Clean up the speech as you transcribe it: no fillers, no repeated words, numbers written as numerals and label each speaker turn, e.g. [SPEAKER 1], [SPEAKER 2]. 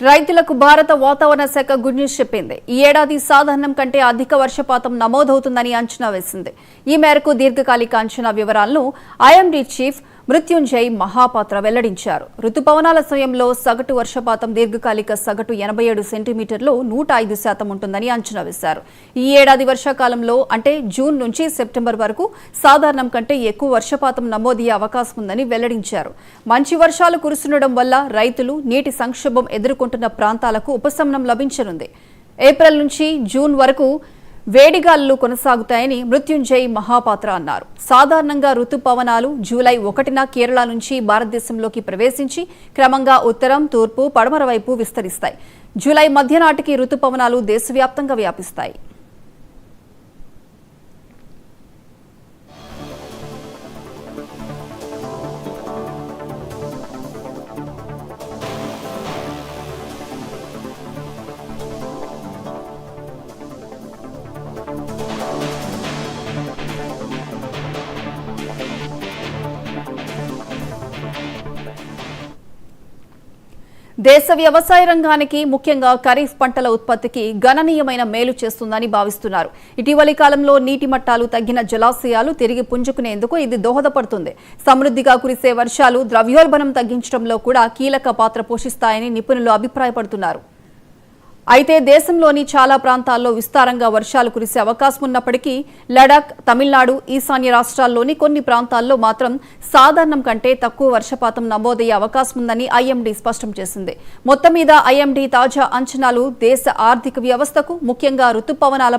[SPEAKER 1] రైతులకు భారత వాతావరణ శాఖ గుడ్ న్యూస్ చెప్పింది. ఈ ఏడాది సాధారణం కంటే అధిక వర్షపాతం నమోదవుతుందని అంచనా వేసింది. ఈ మేరకు దీర్ఘకాలిక అంచనా వివరాలను ఐఎండీ చీఫ్ మృత్యుంజయ్ మహాపాత్ర వెల్లడించారు. రుతుపవనాల సమయంలో సగటు వర్షపాతం దీర్ఘకాలిక సగటు 87 సెంటీమీటర్లు 105% ఉంటుందని అంచనా వేశారు. ఈ ఏడాది వర్షాకాలంలో అంటే జూన్ నుంచి సెప్టెంబర్ వరకు సాధారణం కంటే ఎక్కువ వర్షపాతం నమోదయ్యే అవకాశం ఉందని వెల్లడించారు. మంచి వర్షాలు కురుస్తుండడం వల్ల రైతులు నీటి సంక్షోభం ఎదుర్కొంటున్న ప్రాంతాలకు ఉపశమనం లభించనుంది. ఏప్రిల్ నుంచి జూన్ వరకు వేడిగాలులు కొనసాగుతాయని మృత్యుంజయ్ మహాపాత్ర అన్నారు. సాధారణంగా రుతుపవనాలు జూలై 1న కేరళ నుంచి భారతదేశంలోకి ప్రవేశించి క్రమంగా ఉత్తరం, తూర్పు, పడమర వైపు విస్తరిస్తాయి. జూలై మధ్య నాటికి రుతుపవనాలు దేశవ్యాప్తంగా వ్యాపిస్తాయి. దేశ వ్యవసాయ రంగానికి ముఖ్యంగా ఖరీఫ్ పంటల ఉత్పత్తికి గణనీయమైన మేలు చేస్తుందని భావిస్తున్నారు. ఇటీవలి కాలంలో నీటి మట్టాలు తగ్గిన జలాశయాలు తిరిగి పుంజుకునేందుకు ఇది దోహదపడుతుంది. సమృద్ధిగా కురిసే వర్షాలు ద్రవ్యోల్బణం తగ్గించడంలో కూడా కీలక పాత్ర పోషిస్తాయని నిపుణులు అభిప్రాయపడుతున్నారు. అయితే దేశంలోని చాలా ప్రాంతాల్లో విస్తారంగా వర్షాలు కురిసే అవకాశం ఉన్నప్పటికీ లడాక్, తమిళనాడు, ఈశాన్య రాష్ట్రాల్లోని కొన్ని ప్రాంతాల్లో మాత్రం సాధారణం కంటే తక్కువ వర్షపాతం నమోదయ్యే అవకాశం ఉందని ఐఎండీ స్పష్టం చేసింది. మొత్తం మీద ఐఎండీ తాజా అంచనాలు దేశ ఆర్థిక వ్యవస్థకు, ముఖ్యంగా రుతుపవనాల